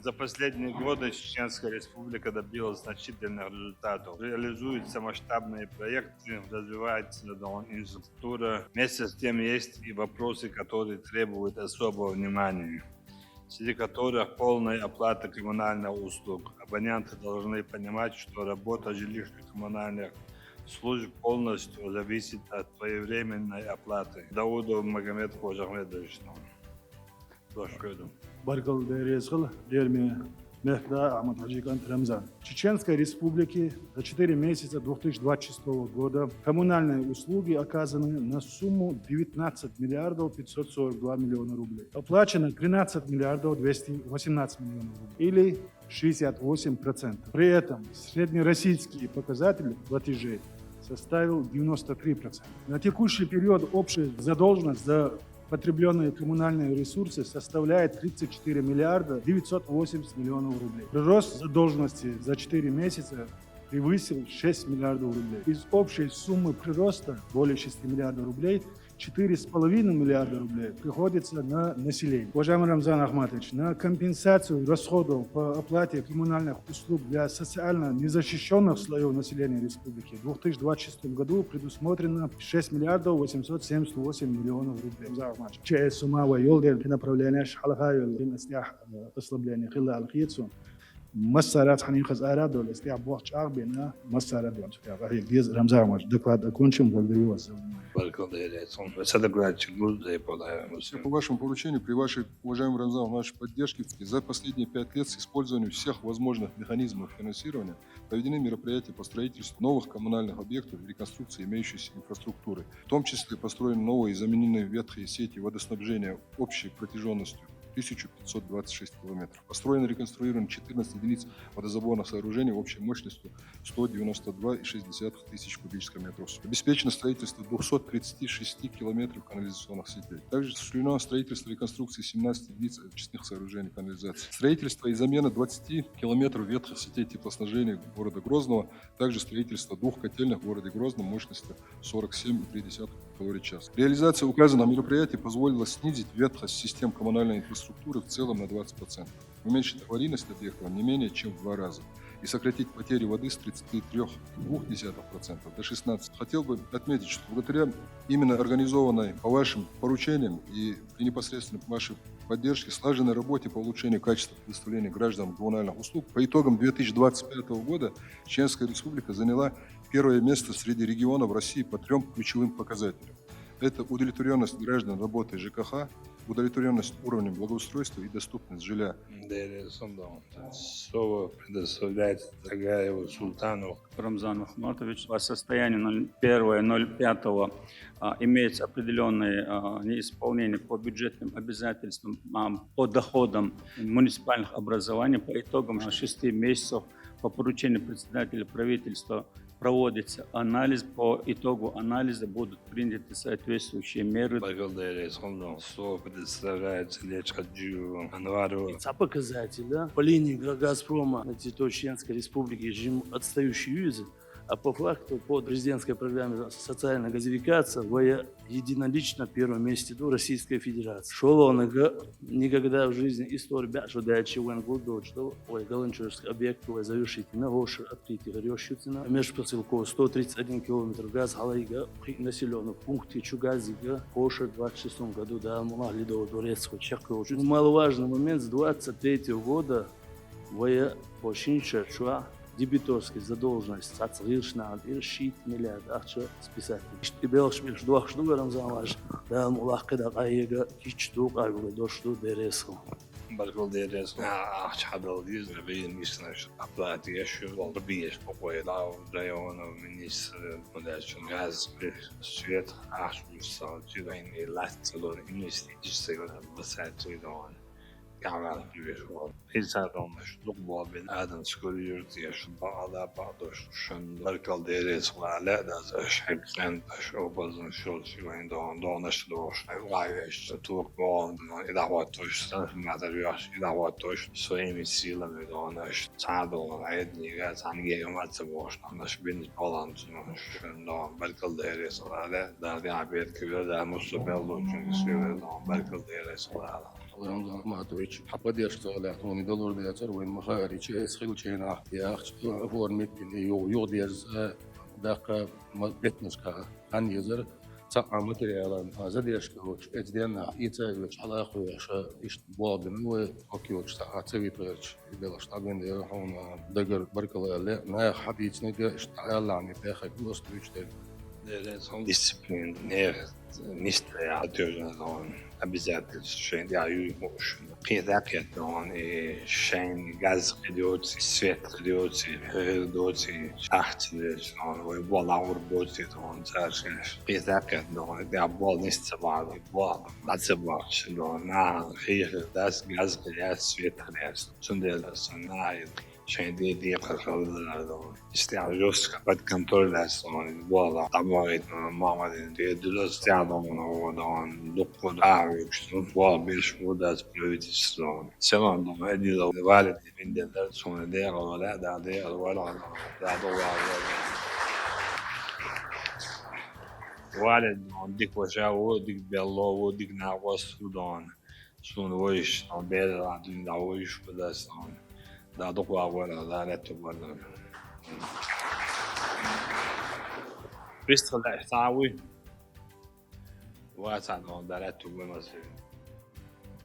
За последние годы Чеченская Республика добилась значительных результатов. Реализуются масштабные проекты, развивается инфраструктура. Вместе с тем есть и вопросы, которые требуют особого внимания, среди которых полная оплата коммунальных услуг. Абоненты должны понимать, что работа жилищных коммунальных служб полностью зависит от своевременной оплаты. Даудов Магомед Хожахмедович. Баркал Дерезгал, Дерми Мехда Ахмад Хаджикан Рамзан. Чеченской Республике за 4 месяца 2026 года коммунальные услуги оказаны на сумму 19 миллиардов 542 миллиона рублей. Оплачено 13 миллиардов 218 миллионов рублей, или 68%. При этом среднероссийские показатели платежей составил 93%. На текущий период общая задолженность за потребленные коммунальные ресурсы составляет 34 миллиарда 980 миллионов рублей. Прирост задолженности за 4 месяца превысил 6 миллиардов рублей. Из общей суммы прироста более 6 миллиардов рублей 4,5 миллиарда рублей приходится на население. Уважаемый Рамзан Ахматович, на компенсацию расходов по оплате коммунальных услуг для социально незащищенных слоев населения республики в 2026 году предусмотрено 6 миллиардов 878 миллионов рублей. Часть суммы يولد في направление حلقة للاستياح ослабления خلال الخيط مسارات حنيخز أراد والاستياح بوقت شعب بين مسارات هي جزء رمزان مش доклад окончен, благодарю вас. По вашему поручению, при вашей, уважаемый Рамзан, нашей поддержке, за последние 5 лет с использованием всех возможных механизмов финансирования проведены мероприятия по строительству новых коммунальных объектов и реконструкции имеющейся инфраструктуры. В том числе построены новые и заменены ветхие сети водоснабжения общей протяженностью 1526 километров. Построено и реконструировано 14 единиц водозаборных сооружений общей мощностью 192,6 тысяч кубических метров. Обеспечено строительство 236 километров канализационных сетей. Также осуществлено строительство и реконструкции 17 единиц очистных сооружений канализации. Строительство и замена 20 километров ветхих сетей теплоснабжения города Грозного. Также строительство 2 котельных в городе Грозном мощностью 47,3 киловатт-час. Реализация указанного мероприятия позволила снизить ветхость систем коммунальной инфраструктуры в целом на 20%, уменьшить аварийность объектов не менее чем в 2 раза и сократить потери воды с 33,2% до 16%. Хотел бы отметить, что благодаря именно организованной по вашим поручениям и при непосредственной вашей поддержке слаженной работе по улучшению качества предоставления гражданам коммунальных услуг по итогам 2025 года Чеченская Республика заняла первое место среди регионов России по 3 ключевым показателям. Это удовлетворенность граждан работой ЖКХ, удовлетворенность уровнем благоустройства и доступность жилья. Слово предоставляется Тагаеву Султану. Рамзан Ахматович, по состоянию 01.05 имеется определенное неисполнение по бюджетным обязательствам по доходам муниципальных образований. По итогам 6 месяцев по поручению председателя правительства проводится анализ. По итогу анализа будут приняты соответствующие меры. Слово предоставляется Лечхаджиеву Анвару. Показатель, да? По линии Газпрома на территории Чеченской Республики режим отстающий юзер, а по факту по президентской программе социальной газификации в единолично первом месте до Российской Федерации. Шолоныга никогда в жизни история бяшу дальше вен году, что галанчурский объект завершить на гоши открытие горещицына. Межпосылков 131 километр газ галайга при населенном пункте Чугазига гоши в 26 году да могли до Турецкого чекова. Маловажный момент с 23 года в починча чуа дебиторской задолженность отсрочно решить миллиард акча списать. И белш между двух штугам замаш, да мулахкада кайга кичтук айгу дошло дересу. Баркал Дерес. Ахчадал дизель бин миснаш. Оплаты еще волбиеш покой да района министр модачен газ свет ахшусал чугайни ластелор инвестиции басатуйдон. Kamer var. İnsanlar çok muhabbet adın skoruyor diye şu bağla bağdoş şun barkal değeriz var da şehirlen şu bazı şu aynı şloş gayet işte çok bon idava toş material idava toş своими силами доныш саду айдни газ анге юматса бош наш бин баланс şun barkal değeriz var da bir haber ki da mustabil olsun barkal değeriz var Рамзан Ахматович, поддержка он доллар дается, вин махарич, схилчина, я оформить юдез, дака бетнушка, аньюзер, цаа материала, задержка, эцдена, ицевич, алахуеш, иш боден, окиоч, ацевитович, белаштаген, он дагер баркала, на хабитснега, шталани, тахак, лостович. Det är en sån disciplin. Nicht atıyorlar обязательно шейн я юж педакет он и шейн газ идёт свет идёт ахтилеш он вы балаур будет он зашен педакет он я бол не стабал бол надзебач на хих das газ я свет хрес сундел санай شاید دیگه خالص استعجاز بعد کنترل دستان بالا تمامی مامدین دیگه درست یادمون آوردن دکتر آویشتون با بیش بود از پرویدیستان سلام دم ادیلا والد این دلار سونه دیگر ولی داده الوالد داده والد دیک وجه و دیک بلا و دیک نواس سودان سون ویش بیل عدین داویش بدستان Da dopo lavora da letto guarda. Visto che stavi, guarda da letto come si